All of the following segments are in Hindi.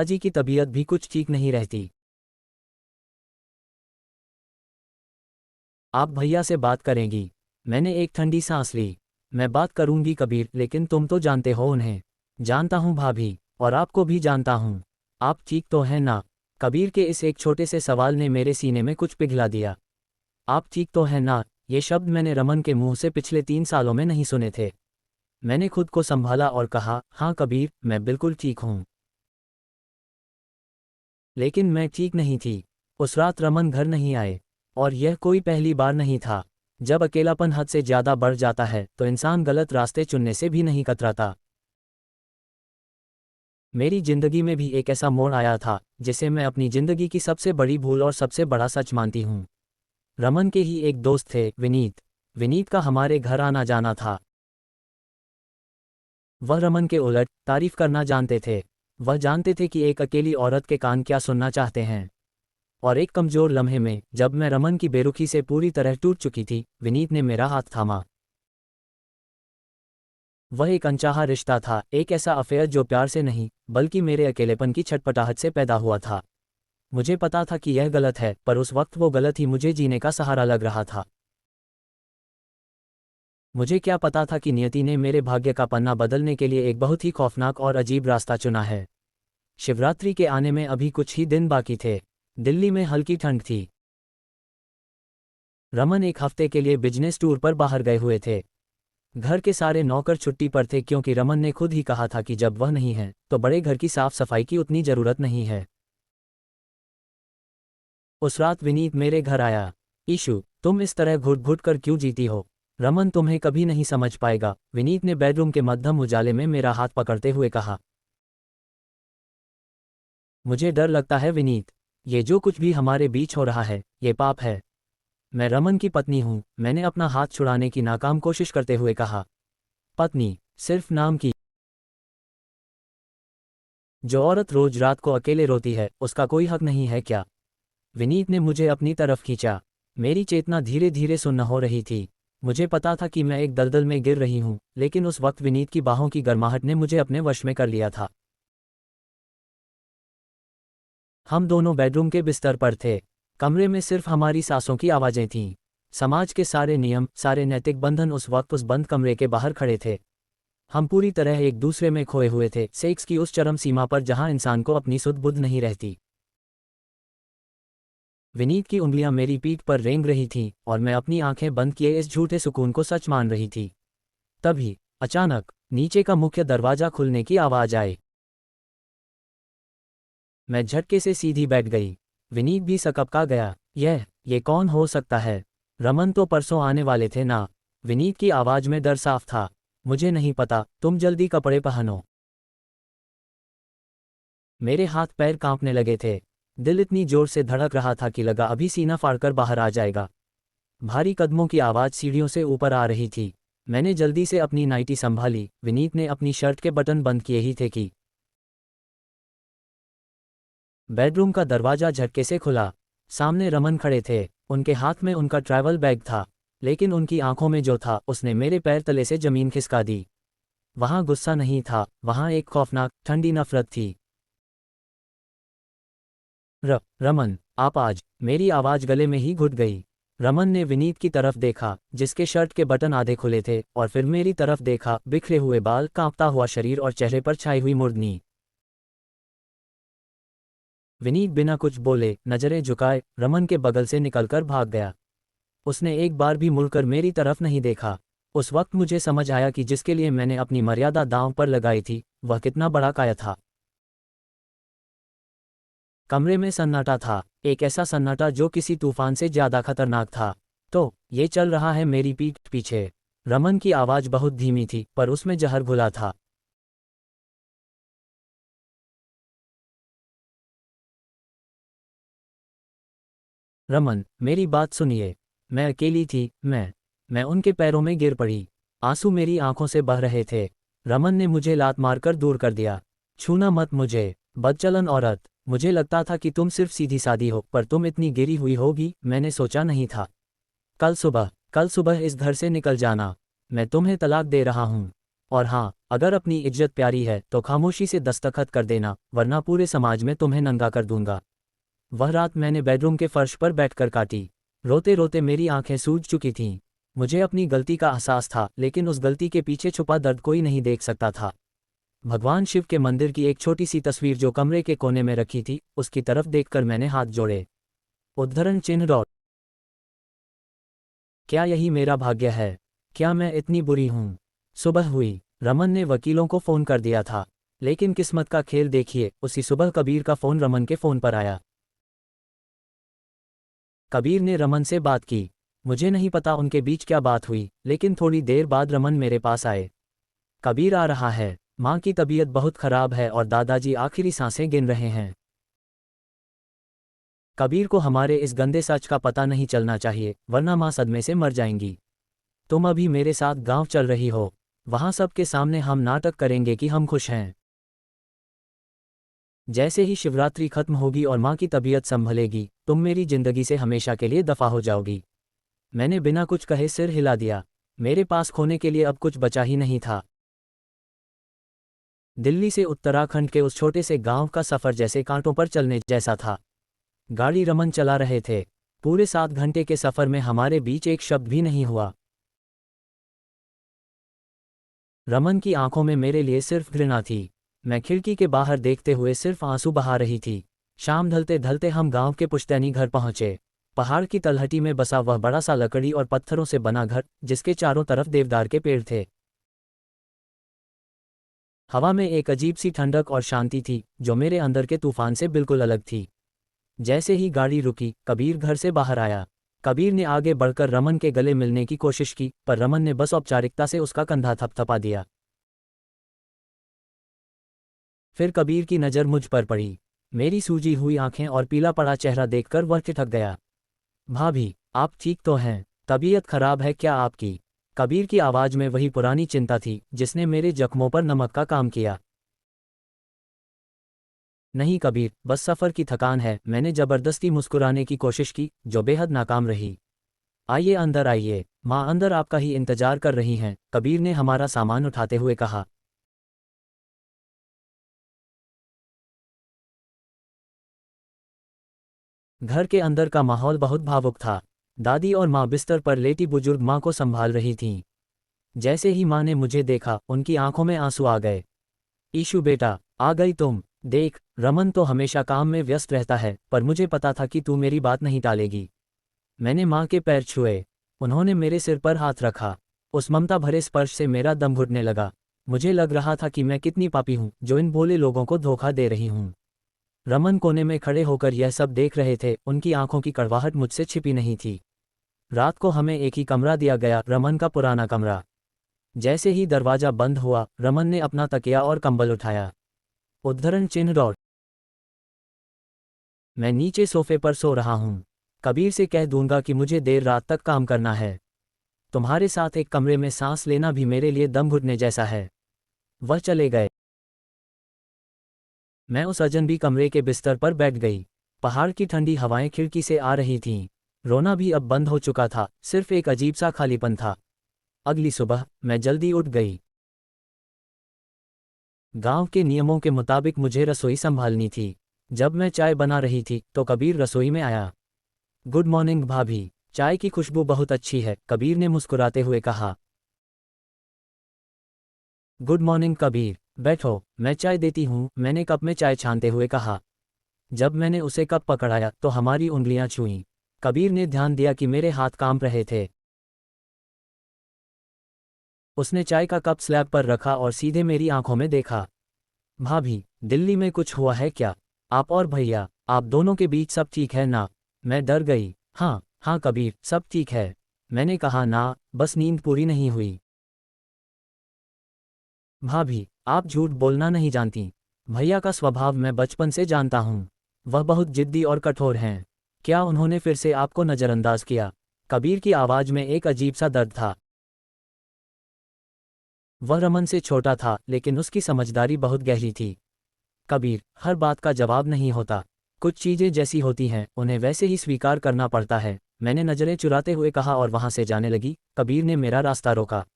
जी की तबीयत भी कुछ ठीक नहीं रहती। आप भैया से बात करेंगी? मैंने एक ठंडी सांस ली। मैं बात करूंगी कबीर, लेकिन तुम तो जानते हो उन्हें। जानता हूं भाभी, और आपको भी जानता हूं। आप ठीक तो हैं ना? कबीर के इस एक छोटे से सवाल ने मेरे सीने में कुछ पिघला दिया। आप ठीक तो हैं ना? ये शब्द मैंने रमन के मुंह से पिछले 3 सालों में नहीं सुने थे। मैंने खुद को संभाला और कहा, हाँ कबीर, मैं बिल्कुल ठीक हूं। लेकिन मैं ठीक नहीं थी। उस रात रमन घर नहीं आए। और यह कोई पहली बार नहीं था। जब अकेलापन हद से ज्यादा बढ़ जाता है तो इंसान गलत रास्ते चुनने से भी नहीं कतराता। मेरी जिंदगी में भी एक ऐसा मोड़ आया था जिसे मैं अपनी जिंदगी की सबसे बड़ी भूल और सबसे बड़ा सच मानती हूँ। रमन के ही एक दोस्त थे, विनीत। विनीत का हमारे घर आना जाना था। वह रमन के उलट तारीफ करना जानते थे। वह जानते थे कि एक अकेली औरत के कान क्या सुनना चाहते हैं। और एक कमजोर लम्हे में, जब मैं रमन की बेरुखी से पूरी तरह टूट चुकी थी, विनीत ने मेरा हाथ थामा। वह एक अनचाहा रिश्ता था, एक ऐसा अफेयर जो प्यार से नहीं बल्कि मेरे अकेलेपन की छटपटाहट से पैदा हुआ था। मुझे पता था कि यह गलत है, पर उस वक्त वो गलत ही मुझे जीने का सहारा लग रहा था। मुझे क्या पता था कि नियति ने मेरे भाग्य का पन्ना बदलने के लिए एक बहुत ही खौफनाक और अजीब रास्ता चुना है। शिवरात्रि के आने में अभी कुछ ही दिन बाकी थे। दिल्ली में हल्की ठंड थी। रमन एक हफ्ते के लिए बिजनेस टूर पर बाहर गए हुए थे। घर के सारे नौकर छुट्टी पर थे, क्योंकि रमन ने खुद ही कहा था कि जब वह नहीं है तो बड़े घर की साफ सफाई की उतनी जरूरत नहीं है। उस रात विनीत मेरे घर आया। ईशु, तुम इस तरह घुट घुट कर क्यों जीती हो? रमन तुम्हें कभी नहीं समझ पाएगा, विनीत ने बेडरूम के मध्यम उजाले में मेरा हाथ पकड़ते हुए कहा। मुझे डर लगता है विनीत। ये जो कुछ भी हमारे बीच हो रहा है, ये पाप है। मैं रमन की पत्नी हूं, मैंने अपना हाथ छुड़ाने की नाकाम कोशिश करते हुए कहा। पत्नी? सिर्फ नाम की। जो औरत रोज रात को अकेले रोती है, उसका कोई हक नहीं है क्या? विनीत ने मुझे अपनी तरफ खींचा। मेरी चेतना धीरे धीरे सुन्न हो रही थी। मुझे पता था कि मैं एक दलदल में गिर रही हूं, लेकिन उस वक्त विनीत की बाहों की गर्माहट ने मुझे अपने वश में कर लिया था। हम दोनों बेडरूम के बिस्तर पर थे। कमरे में सिर्फ हमारी सांसों की आवाजें थीं। समाज के सारे नियम, सारे नैतिक बंधन उस वक्त उस बंद कमरे के बाहर खड़े थे। हम पूरी तरह एक दूसरे में खोए हुए थे, सेक्स की उस चरम सीमा पर जहां इंसान को अपनी सुध बुध नहीं रहती। विनीत की उंगलियां मेरी पीठ पर रेंग रही थीं, और मैं अपनी आंखें बंद किए इस झूठे सुकून को सच मान रही थी। तभी अचानक नीचे का मुख्य दरवाजा खुलने की आवाज आई। मैं झटके से सीधी बैठ गई। विनीत भी सकपका गया। ये कौन हो सकता है? रमन तो परसों आने वाले थे ना? विनीत की आवाज में डर साफ था। मुझे नहीं पता, तुम जल्दी कपड़े पहनो। मेरे हाथ पैर कांपने लगे थे। दिल इतनी जोर से धड़क रहा था कि लगा अभी सीना फाड़कर बाहर आ जाएगा। भारी कदमों की आवाज सीढ़ियों से ऊपर आ रही थी। मैंने जल्दी से अपनी नाइटी संभाली। विनीत ने अपनी शर्ट के बटन बंद किए ही थे कि बेडरूम का दरवाजा झटके से खुला। सामने रमन खड़े थे। उनके हाथ में उनका ट्रैवल बैग था, लेकिन उनकी आंखों में जो था उसने मेरे पैर तले से जमीन खिसका दी। वहां गुस्सा नहीं था, वहां एक खौफनाक ठंडी नफरत थी। रमन, आप आज। मेरी आवाज गले में ही घुट गई। रमन ने विनीत की तरफ देखा, जिसके शर्ट के बटन आधे खुले थे, और फिर मेरी तरफ देखा। बिखरे हुए बाल, कांपता हुआ शरीर और चेहरे पर छाई हुई मुर्दनी। विनीत बिना कुछ बोले, नजरें झुकाए, रमन के बगल से निकलकर भाग गया। उसने एक बार भी मुड़कर मेरी तरफ नहीं देखा। उस वक्त मुझे समझ आया कि जिसके लिए मैंने अपनी मर्यादा दांव पर लगाई थी, वह कितना बड़ा काया था। कमरे में सन्नाटा था, एक ऐसा सन्नाटा जो किसी तूफान से ज्यादा खतरनाक था। तो ये चल रहा है मेरी पीठ पीछे। रमन की आवाज बहुत धीमी थी, पर उसमें जहर घुला था। रमन, मेरी बात सुनिए। मैं अकेली थी। मैं उनके पैरों में गिर पड़ी। आंसू मेरी आंखों से बह रहे थे। रमन ने मुझे लात मारकर दूर कर दिया। छूना मत मुझे, बदचलन औरत। मुझे लगता था कि तुम सिर्फ सीधी सादी हो, पर तुम इतनी गिरी हुई होगी, मैंने सोचा नहीं था। कल सुबह इस घर से निकल जाना। मैं तुम्हें तलाक दे रहा हूं। और हाँ, अगर अपनी इज्जत प्यारी है तो खामोशी से दस्तखत कर देना, वरना पूरे समाज में तुम्हें नंगा कर दूंगा। वह रात मैंने बेडरूम के फर्श पर बैठकर काटी। रोते रोते मेरी आंखें सूज चुकी थीं। मुझे अपनी गलती का एहसास था, लेकिन उस गलती के पीछे छुपा दर्द कोई नहीं देख सकता था। भगवान शिव के मंदिर की एक छोटी सी तस्वीर जो कमरे के कोने में रखी थी, उसकी तरफ देखकर मैंने हाथ जोड़े। उद्धरण चिन्ह डॉट। क्या यही मेरा भाग्य है? क्या मैं इतनी बुरी हूं? सुबह हुई। रमन ने वकीलों को फ़ोन कर दिया था। लेकिन किस्मत का खेल देखिए, उसी सुबह कबीर का फ़ोन रमन के फ़ोन पर आया। कबीर ने रमन से बात की। मुझे नहीं पता उनके बीच क्या बात हुई, लेकिन थोड़ी देर बाद रमन मेरे पास आए। कबीर आ रहा है, माँ की तबीयत बहुत खराब है और दादाजी आखिरी सांसें गिन रहे हैं। कबीर को हमारे इस गंदे सच का पता नहीं चलना चाहिए, वरना माँ सदमे से मर जाएंगी। तुम अभी मेरे साथ गांव चल रही हो। वहां सबके सामने हम नाटक करेंगे कि हम खुश हैं। जैसे ही शिवरात्रि खत्म होगी और माँ की तबीयत संभलेगी, तुम मेरी जिंदगी से हमेशा के लिए दफा हो जाओगी। मैंने बिना कुछ कहे सिर हिला दिया। मेरे पास खोने के लिए अब कुछ बचा ही नहीं था। दिल्ली से उत्तराखंड के उस छोटे से गांव का सफर जैसे कांटों पर चलने जैसा था। गाड़ी रमन चला रहे थे। पूरे 7 घंटे के सफर में हमारे बीच एक शब्द भी नहीं हुआ। रमन की आंखों में मेरे लिए सिर्फ घृणा थी। मैं खिड़की के बाहर देखते हुए सिर्फ आंसू बहा रही थी। शाम ढलते ढलते हम गांव के पुश्तैनी घर पहुंचे। पहाड़ की तलहटी में बसा वह बड़ा सा लकड़ी और पत्थरों से बना घर, जिसके चारों तरफ देवदार के पेड़ थे। हवा में एक अजीब सी ठंडक और शांति थी, जो मेरे अंदर के तूफान से बिल्कुल अलग थी। जैसे ही गाड़ी रुकी, कबीर घर से बाहर आया। कबीर ने आगे बढ़कर रमन के गले मिलने की कोशिश की, पर रमन ने बस औपचारिकता से उसका कंधा थपथपा दिया। फिर कबीर की नज़र मुझ पर पड़ी। मेरी सूजी हुई आंखें और पीला पड़ा चेहरा देखकर वह ठिठक गया। भाभी, आप ठीक तो हैं? तबीयत खराब है क्या आपकी? कबीर की आवाज़ में वही पुरानी चिंता थी, जिसने मेरे जख्मों पर नमक का काम किया। नहीं कबीर, बस सफ़र की थकान है। मैंने ज़बरदस्ती मुस्कुराने की कोशिश की, जो बेहद नाकाम रही। आइए अंदर आइए, माँ अंदर आपका ही इंतजार कर रही हैं, कबीर ने हमारा सामान उठाते हुए कहा। घर के अंदर का माहौल बहुत भावुक था। दादी और माँ बिस्तर पर लेटी बुजुर्ग माँ को संभाल रही थीं। जैसे ही माँ ने मुझे देखा, उनकी आंखों में आंसू आ गए। ईशु बेटा, आ गई तुम। देख, रमन तो हमेशा काम में व्यस्त रहता है, पर मुझे पता था कि तू मेरी बात नहीं टालेगी। मैंने माँ के पैर छुए। उन्होंने मेरे सिर पर हाथ रखा। उस ममता भरे स्पर्श से मेरा दम घुटने लगा। मुझे लग रहा था कि मैं कितनी पापी हूँ, जो इन भोले लोगों को धोखा दे रही हूँ। रमन कोने में खड़े होकर यह सब देख रहे थे, उनकी आंखों की कड़वाहट मुझसे छिपी नहीं थी। रात को हमें एक ही कमरा दिया गया, रमन का पुराना कमरा। जैसे ही दरवाजा बंद हुआ, रमन ने अपना तकिया और कंबल उठाया। उद्धरण चिन्ह डॉट। मैं नीचे सोफे पर सो रहा हूँ। कबीर से कह दूंगा कि मुझे देर रात तक काम करना है। तुम्हारे साथ एक कमरे में सांस लेना भी मेरे लिए दम घुटने जैसा है। वह चले गए। मैं उस अजनबी कमरे के बिस्तर पर बैठ गई। पहाड़ की ठंडी हवाएं खिड़की से आ रही थीं। रोना भी अब बंद हो चुका था, सिर्फ एक अजीब सा खालीपन था। अगली सुबह मैं जल्दी उठ गई। गांव के नियमों के मुताबिक मुझे रसोई संभालनी थी। जब मैं चाय बना रही थी तो कबीर रसोई में आया। गुड मॉर्निंग भाभी, चाय की खुशबू बहुत अच्छी है, कबीर ने मुस्कुराते हुए कहा। गुड मॉर्निंग कबीर, बैठो, मैं चाय देती हूँ, मैंने कप में चाय छानते हुए कहा। जब मैंने उसे कप पकड़ाया तो हमारी उंगलियां छुईं। कबीर ने ध्यान दिया कि मेरे हाथ कांप रहे थे। उसने चाय का कप स्लैब पर रखा और सीधे मेरी आंखों में देखा। भाभी, दिल्ली में कुछ हुआ है क्या? आप और भैया, आप दोनों के बीच सब ठीक है ना? मैं डर गई। हाँ हाँ कबीर, सब ठीक है। मैंने कहा ना, बस नींद पूरी नहीं हुई। भाभी, आप झूठ बोलना नहीं जानती। भैया का स्वभाव मैं बचपन से जानता हूँ। वह बहुत जिद्दी और कठोर हैं। क्या उन्होंने फिर से आपको नज़रअंदाज किया? कबीर की आवाज़ में एक अजीब सा दर्द था। वह रमन से छोटा था, लेकिन उसकी समझदारी बहुत गहरी थी। कबीर, हर बात का जवाब नहीं होता। कुछ चीज़ें जैसी होती हैं, उन्हें वैसे ही स्वीकार करना पड़ता है। मैंने नज़रें चुराते हुए कहा और वहाँ से जाने लगी। कबीर ने मेरा रास्ता रोका।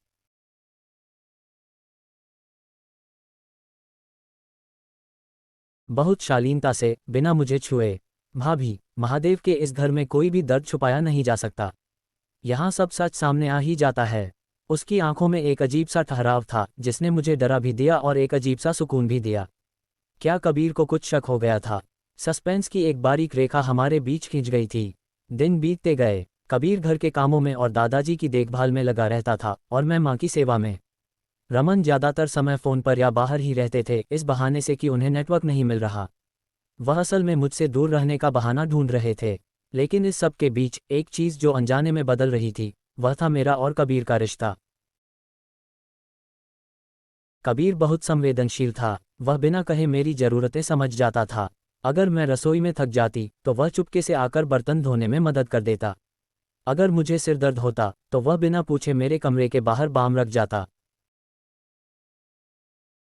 बहुत शालीनता से, बिना मुझे छुए। भाभी, महादेव के इस घर में कोई भी दर्द छुपाया नहीं जा सकता। यहाँ सब सच सामने आ ही जाता है। उसकी आंखों में एक अजीब सा ठहराव था जिसने मुझे डरा भी दिया और एक अजीब सा सुकून भी दिया। क्या कबीर को कुछ शक हो गया था? सस्पेंस की एक बारीक रेखा हमारे बीच खिंच गई थी। दिन बीतते गए। कबीर घर के कामों में और दादाजी की देखभाल में लगा रहता था और मैं माँ की सेवा में। रमन ज्यादातर समय फ़ोन पर या बाहर ही रहते थे, इस बहाने से कि उन्हें नेटवर्क नहीं मिल रहा। वह असल में मुझसे दूर रहने का बहाना ढूंढ रहे थे। लेकिन इस सब के बीच एक चीज़ जो अनजाने में बदल रही थी, वह था मेरा और कबीर का रिश्ता। कबीर बहुत संवेदनशील था। वह बिना कहे मेरी ज़रूरतें समझ जाता था। अगर मैं रसोई में थक जाती तो वह चुपके से आकर बर्तन धोने में मदद कर देता। अगर मुझे सिर दर्द होता तो वह बिना पूछे मेरे कमरे के बाहर बाम रख जाता।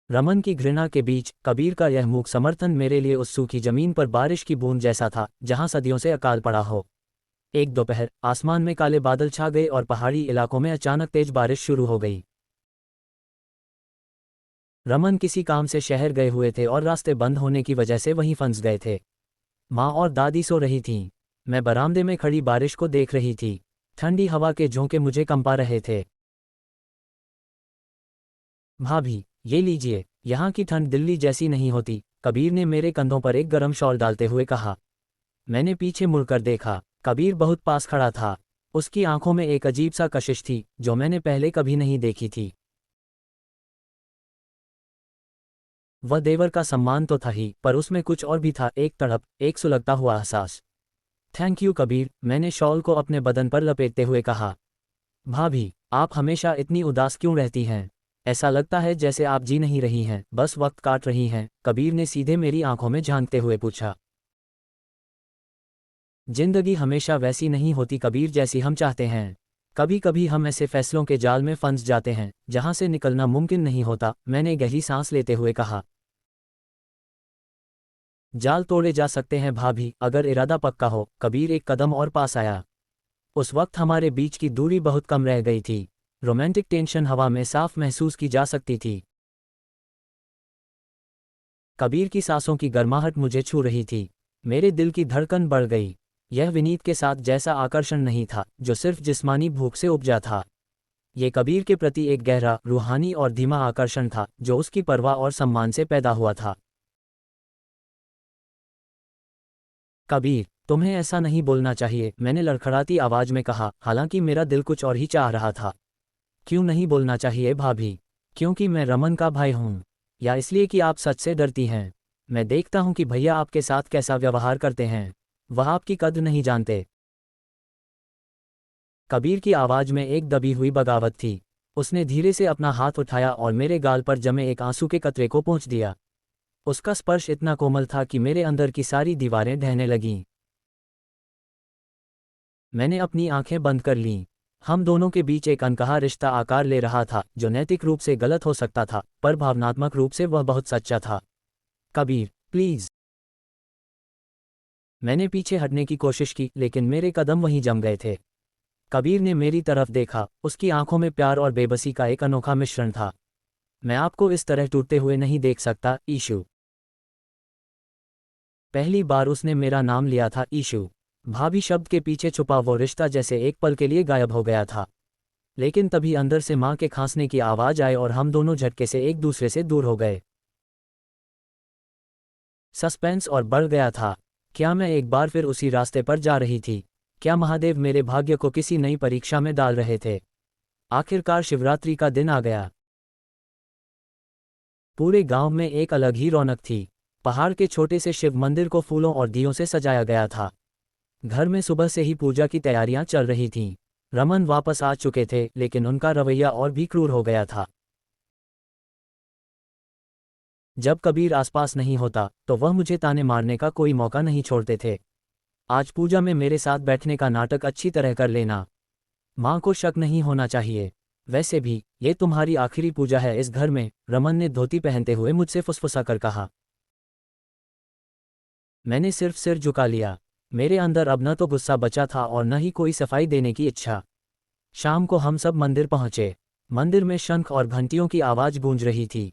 रमन की घृणा के बीच कबीर का यह मूक समर्थन मेरे लिए उस सूखी जमीन पर बारिश की बूंद जैसा था जहां सदियों से अकाल पड़ा हो। एक दोपहर आसमान में काले बादल छा गए और पहाड़ी इलाकों में अचानक तेज बारिश शुरू हो गई। रमन किसी काम से शहर गए हुए थे और रास्ते बंद होने की वजह से वहीं फंस गए थे। माँ और दादी सो रही थीं। मैं बरामदे में खड़ी बारिश को देख रही थी। ठंडी हवा के झोंके मुझे कंपा रहे थे। भाभी, ये लीजिए, यहाँ की ठंड दिल्ली जैसी नहीं होती, कबीर ने मेरे कंधों पर एक गर्म शॉल डालते हुए कहा। मैंने पीछे मुड़कर देखा। कबीर बहुत पास खड़ा था। उसकी आंखों में एक अजीब सा कशिश थी जो मैंने पहले कभी नहीं देखी थी। वह देवर का सम्मान तो था ही, पर उसमें कुछ और भी था, एक तड़प, एक सुलगता हुआ एहसास। थैंक यू कबीर, मैंने शॉल को अपने बदन पर लपेटते हुए कहा। भाभी, आप हमेशा इतनी उदास क्यों रहती हैं? ऐसा लगता है जैसे आप जी नहीं रही हैं, बस वक्त काट रही हैं, कबीर ने सीधे मेरी आंखों में झांकते हुए पूछा। जिंदगी हमेशा वैसी नहीं होती कबीर जैसी हम चाहते हैं। कभी कभी हम ऐसे फैसलों के जाल में फंस जाते हैं जहां से निकलना मुमकिन नहीं होता, मैंने गहरी सांस लेते हुए कहा। जाल तोड़े जा सकते हैं भाभी, अगर इरादा पक्का हो, कबीर एक कदम और पास आया। उस वक्त हमारे बीच की दूरी बहुत कम रह गई थी। रोमांटिक टेंशन हवा में साफ महसूस की जा सकती थी। कबीर की सांसों की गर्माहट मुझे छू रही थी। मेरे दिल की धड़कन बढ़ गई। यह विनीत के साथ जैसा आकर्षण नहीं था जो सिर्फ जिस्मानी भूख से उपजा था। ये कबीर के प्रति एक गहरा, रूहानी और धीमा आकर्षण था जो उसकी परवाह और सम्मान से पैदा हुआ था। कबीर, तुम्हें ऐसा नहीं बोलना चाहिए, मैंने लड़खड़ाती आवाज में कहा, हालांकि मेरा दिल कुछ और ही चाह रहा था। क्यों नहीं बोलना चाहिए भाभी? क्योंकि मैं रमन का भाई हूं? या इसलिए कि आप सच से डरती हैं? मैं देखता हूं कि भैया आपके साथ कैसा व्यवहार करते हैं। वह आपकी कद्र नहीं जानते। कबीर की आवाज में एक दबी हुई बगावत थी। उसने धीरे से अपना हाथ उठाया और मेरे गाल पर जमे एक आंसू के कतरे को पोंछ दिया। उसका स्पर्श इतना कोमल था कि मेरे अंदर की सारी दीवारें ढहने लगीं। मैंने अपनी आंखें बंद कर लीं। हम दोनों के बीच एक अनकहा रिश्ता आकार ले रहा था जो नैतिक रूप से गलत हो सकता था, पर भावनात्मक रूप से वह बहुत सच्चा था। कबीर, प्लीज। मैंने पीछे हटने की कोशिश की लेकिन मेरे कदम वहीं जम गए थे। कबीर ने मेरी तरफ देखा। उसकी आंखों में प्यार और बेबसी का एक अनोखा मिश्रण था। मैं आपको इस तरह टूटते हुए नहीं देख सकता, ईशु। पहली बार उसने मेरा नाम लिया था, ईशु। भाभी शब्द के पीछे छुपा वो रिश्ता जैसे एक पल के लिए गायब हो गया था। लेकिन तभी अंदर से माँ के खांसने की आवाज आई और हम दोनों झटके से एक दूसरे से दूर हो गए। सस्पेंस और बढ़ गया था। क्या मैं एक बार फिर उसी रास्ते पर जा रही थी? क्या महादेव मेरे भाग्य को किसी नई परीक्षा में डाल रहे थे? आखिरकार शिवरात्रि का दिन आ गया। पूरे गांव में एक अलग ही रौनक थी। पहाड़ के छोटे से शिव मंदिर को फूलों और दियों से सजाया गया था। घर में सुबह से ही पूजा की तैयारियां चल रही थीं। रमन वापस आ चुके थे लेकिन उनका रवैया और भी क्रूर हो गया था। जब कबीर आसपास नहीं होता तो वह मुझे ताने मारने का कोई मौका नहीं छोड़ते थे। आज पूजा में मेरे साथ बैठने का नाटक अच्छी तरह कर लेना। माँ को शक नहीं होना चाहिए। वैसे भी ये तुम्हारी आखिरी पूजा है इस घर में, रमन ने धोती पहनते हुए मुझसे फुसफुसा कर कहा। मैंने सिर्फ सिर झुका लिया। मेरे अंदर अब न तो गुस्सा बचा था और न ही कोई सफाई देने की इच्छा। शाम को हम सब मंदिर पहुंचे। मंदिर में शंख और घंटियों की आवाज गूंज रही थी।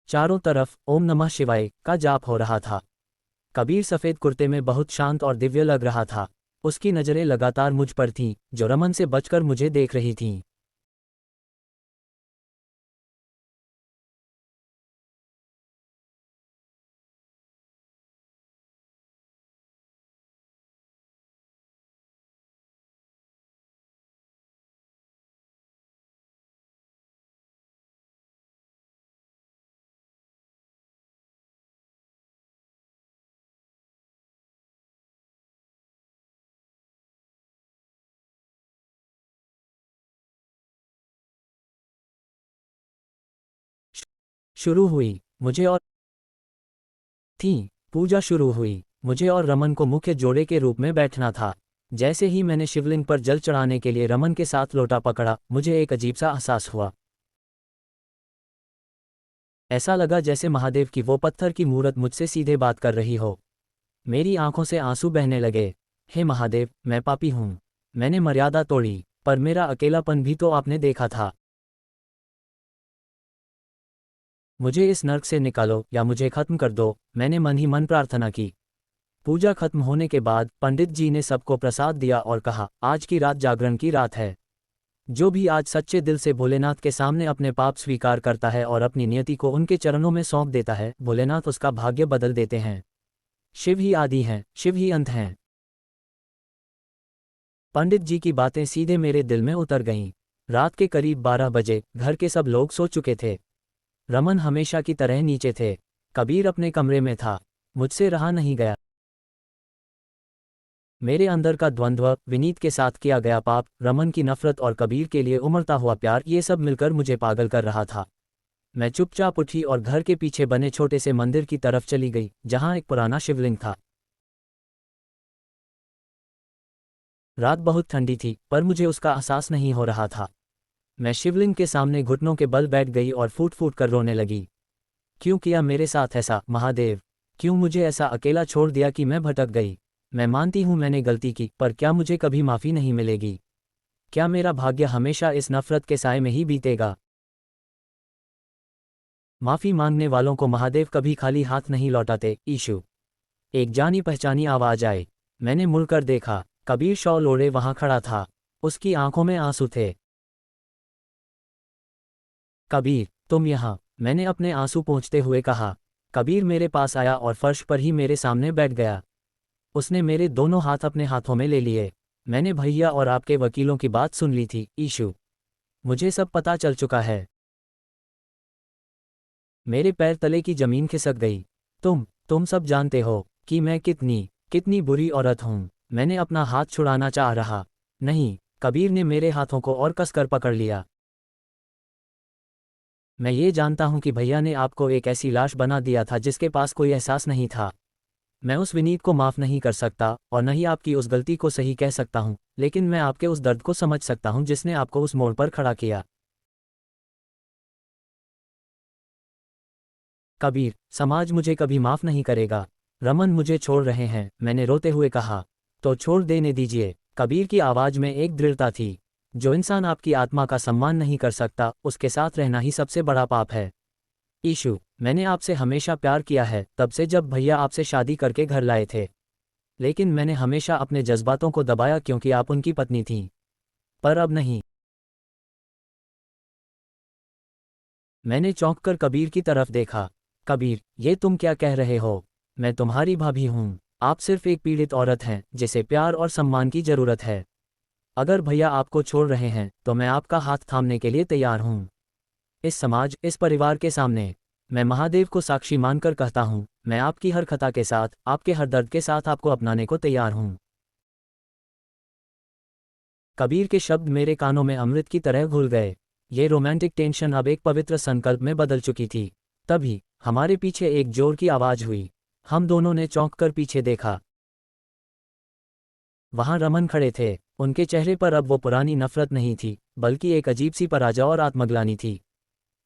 चारों तरफ ओम नमः शिवाय का जाप हो रहा था। कबीर सफ़ेद कुर्ते में बहुत शांत और दिव्य लग रहा था। उसकी नज़रें लगातार मुझ पर थीं, जो रमन से बचकर मुझे देख रही थीं। शुरू हुई मुझे और थी पूजा शुरू हुई। मुझे और रमन को मुख्य जोड़े के रूप में बैठना था। जैसे ही मैंने शिवलिंग पर जल चढ़ाने के लिए रमन के साथ लोटा पकड़ा, मुझे एक अजीब सा एहसास हुआ। ऐसा लगा जैसे महादेव की वो पत्थर की मूरत मुझसे सीधे बात कर रही हो। मेरी आंखों से आंसू बहने लगे। हे महादेव, मैं पापी हूँ। मैंने मर्यादा तोड़ी, पर मेरा अकेलापन भी तो आपने देखा था। मुझे इस नर्क से निकालो या मुझे खत्म कर दो, मैंने मन ही मन प्रार्थना की। पूजा खत्म होने के बाद पंडित जी ने सबको प्रसाद दिया और कहा, आज की रात जागरण की रात है। जो भी आज सच्चे दिल से भोलेनाथ के सामने अपने पाप स्वीकार करता है और अपनी नियति को उनके चरणों में सौंप देता है, भोलेनाथ उसका भाग्य बदल देते हैं। शिव ही आदि हैं, शिव ही अंत हैं। पंडित जी की बातें सीधे मेरे दिल में उतर गईं। रात के करीब 12 बजे घर के सब लोग सो चुके थे। रमन हमेशा की तरह नीचे थे। कबीर अपने कमरे में था। मुझसे रहा नहीं गया। मेरे अंदर का द्वंद्व, विनीत के साथ किया गया पाप, रमन की नफरत और कबीर के लिए उमड़ता हुआ प्यार, ये सब मिलकर मुझे पागल कर रहा था। मैं चुपचाप उठी और घर के पीछे बने छोटे से मंदिर की तरफ चली गई, जहां एक पुराना शिवलिंग था। रात बहुत ठंडी थी, पर मुझे उसका एहसास नहीं हो रहा था। मैं शिवलिंग के सामने घुटनों के बल बैठ गई और फूट फूट कर रोने लगी। क्यों किया मेरे साथ ऐसा, महादेव? क्यों मुझे ऐसा अकेला छोड़ दिया कि मैं भटक गई? मैं मानती हूँ मैंने गलती की, पर क्या मुझे कभी माफ़ी नहीं मिलेगी? क्या मेरा भाग्य हमेशा इस नफरत के साए में ही बीतेगा? माफ़ी मांगने वालों को महादेव कभी खाली हाथ नहीं लौटाते। ईशु। एक जानी पहचानी आवाज आई। मैंने मुड़कर देखा। कबीर शॉल ओढ़े वहां खड़ा था। उसकी आंखों में आंसू थे। कबीर, तुम यहाँ? मैंने अपने आंसू पोंछते हुए कहा। कबीर मेरे पास आया और फर्श पर ही मेरे सामने बैठ गया। उसने मेरे दोनों हाथ अपने हाथों में ले लिए। मैंने भैया और आपके वकीलों की बात सुन ली थी, ईशु। मुझे सब पता चल चुका है। मेरे पैर तले की जमीन खिसक गई। तुम सब जानते हो कि मैं कितनी कितनी बुरी औरत हूं। मैंने अपना हाथ छुड़ाना चाह रहा। नहीं, कबीर ने मेरे हाथों को और कसकर पकड़ लिया। मैं ये जानता हूं कि भैया ने आपको एक ऐसी लाश बना दिया था जिसके पास कोई एहसास नहीं था। मैं उस विनीत को माफ़ नहीं कर सकता और न ही आपकी उस गलती को सही कह सकता हूं, लेकिन मैं आपके उस दर्द को समझ सकता हूं जिसने आपको उस मोड़ पर खड़ा किया। कबीर, समाज मुझे कभी माफ़ नहीं करेगा। रमन मुझे छोड़ रहे हैं, मैंने रोते हुए कहा। तो छोड़ देने दीजिए। कबीर की आवाज़ में एक दृढ़ता थी। जो इंसान आपकी आत्मा का सम्मान नहीं कर सकता, उसके साथ रहना ही सबसे बड़ा पाप है। ईशु, मैंने आपसे हमेशा प्यार किया है, तब से जब भैया आपसे शादी करके घर लाए थे। लेकिन मैंने हमेशा अपने जज्बातों को दबाया क्योंकि आप उनकी पत्नी थीं। पर अब नहीं। मैंने चौंक कर कबीर की तरफ देखा। कबीर, ये तुम क्या कह रहे हो? मैं तुम्हारी भाभी हूँ। आप सिर्फ एक पीड़ित औरत हैं जिसे प्यार और सम्मान की जरूरत है। अगर भैया आपको छोड़ रहे हैं तो मैं आपका हाथ थामने के लिए तैयार हूँ। इस समाज, इस परिवार के सामने मैं महादेव को साक्षी मानकर कहता हूँ, मैं आपकी हर खता के साथ, आपके हर दर्द के साथ आपको अपनाने को तैयार हूँ। कबीर के शब्द मेरे कानों में अमृत की तरह घुल गए। ये रोमांटिक टेंशन अब एक पवित्र संकल्प में बदल चुकी थी। तभी हमारे पीछे एक जोर की आवाज हुई। हम दोनों ने चौंक कर पीछे देखा। वहां रमन खड़े थे। उनके चेहरे पर अब वो पुरानी नफरत नहीं थी, बल्कि एक अजीब सी पराजय और आत्मग्लानि थी।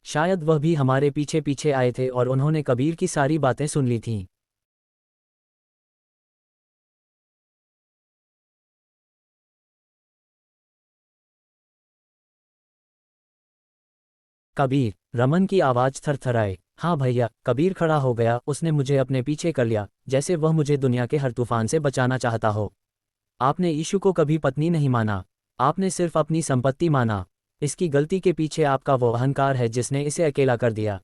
शायद वह भी हमारे पीछे पीछे आए थे और उन्होंने कबीर की सारी बातें सुन ली थीं। कबीर, रमन की आवाज थरथराए। हाँ भैया, कबीर खड़ा हो गया। उसने मुझे अपने पीछे कर लिया, जैसे वह मुझे दुनिया के हर तूफान से बचाना चाहता हो। आपने यीशु को कभी पत्नी नहीं माना, आपने सिर्फ अपनी संपत्ति माना। इसकी गलती के पीछे आपका वो अहंकार है जिसने इसे अकेला कर दिया।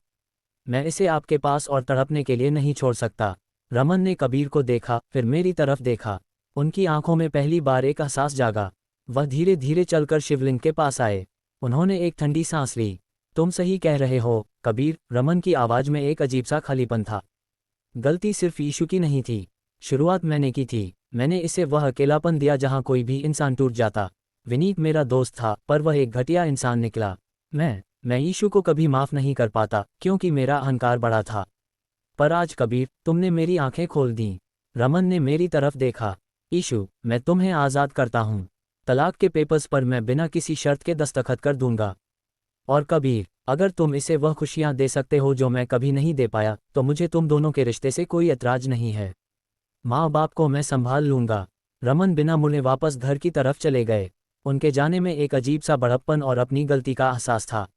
मैं इसे आपके पास और तड़पने के लिए नहीं छोड़ सकता। रमन ने कबीर को देखा, फिर मेरी तरफ देखा। उनकी आंखों में पहली बार एक एहसास जागा। वह धीरे धीरे चलकर शिवलिंग के पास आए। उन्होंने एक ठंडी सांस ली। तुम सही कह रहे हो कबीर, रमन की आवाज में एक अजीब सा खालीपन था। गलती सिर्फ यीशु की नहीं थी, शुरुआत मैंने की थी। मैंने इसे वह अकेलापन दिया जहां कोई भी इंसान टूट जाता। विनीत मेरा दोस्त था, पर वह एक घटिया इंसान निकला। मैं यीशु को कभी माफ नहीं कर पाता, क्योंकि मेरा अहंकार बड़ा था। पर आज कबीर, तुमने मेरी आंखें खोल दी। रमन ने मेरी तरफ देखा। यीशु, मैं तुम्हें आज़ाद करता हूँ। तलाक के पेपर्स पर मैं बिना किसी शर्त के दस्तखत कर दूंगा। और कबीर, अगर तुम इसे वह खुशियां दे सकते हो जो मैं कभी नहीं दे पाया, तो मुझे तुम दोनों के रिश्ते से कोई ऐतराज नहीं है। माँ बाप को मैं संभाल लूंगा। रमन बिना मुड़े वापस घर की तरफ चले गए। उनके जाने में एक अजीब सा बड़प्पन और अपनी गलती का एहसास था।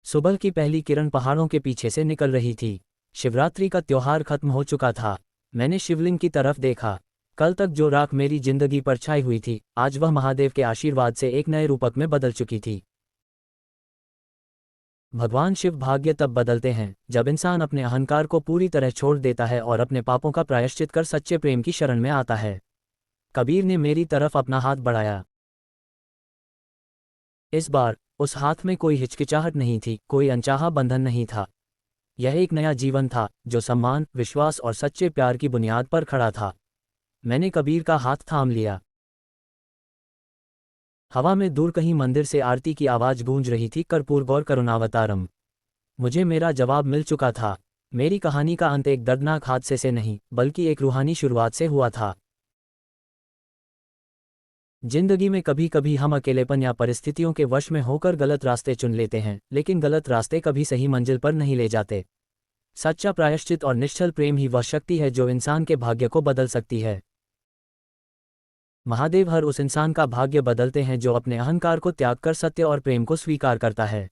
सुबह की पहली किरण पहाड़ों के पीछे से निकल रही थी। शिवरात्रि का त्योहार खत्म हो चुका था। मैंने शिवलिंग की तरफ देखा। कल तक जो राख मेरी जिंदगी पर छाई हुई थी, आज वह महादेव के आशीर्वाद से एक नए रूपक में बदल चुकी थी। भगवान शिव भाग्य तब बदलते हैं जब इंसान अपने अहंकार को पूरी तरह छोड़ देता है और अपने पापों का प्रायश्चित कर सच्चे प्रेम की शरण में आता है। कबीर ने मेरी तरफ अपना हाथ बढ़ाया। इस बार उस हाथ में कोई हिचकिचाहट नहीं थी, कोई अनचाहा बंधन नहीं था। यह एक नया जीवन था जो सम्मान, विश्वास और सच्चे प्यार की बुनियाद पर खड़ा था। मैंने कबीर का हाथ थाम लिया। हवा में दूर कहीं मंदिर से आरती की आवाज गूंज रही थी, कर्पूर गौर करुणावतारम। मुझे मेरा जवाब मिल चुका था। मेरी कहानी का अंत एक दर्दनाक हादसे से नहीं, बल्कि एक रूहानी शुरुआत से हुआ था। जिंदगी में कभी कभी हम अकेलेपन या परिस्थितियों के वश में होकर गलत रास्ते चुन लेते हैं, लेकिन गलत रास्ते कभी सही मंजिल पर नहीं ले जाते। सच्चा प्रायश्चित और निश्चल प्रेम ही वह शक्ति है जो इंसान के भाग्य को बदल सकती है। महादेव हर उस इंसान का भाग्य बदलते हैं जो अपने अहंकार को त्याग कर सत्य और प्रेम को स्वीकार करता है।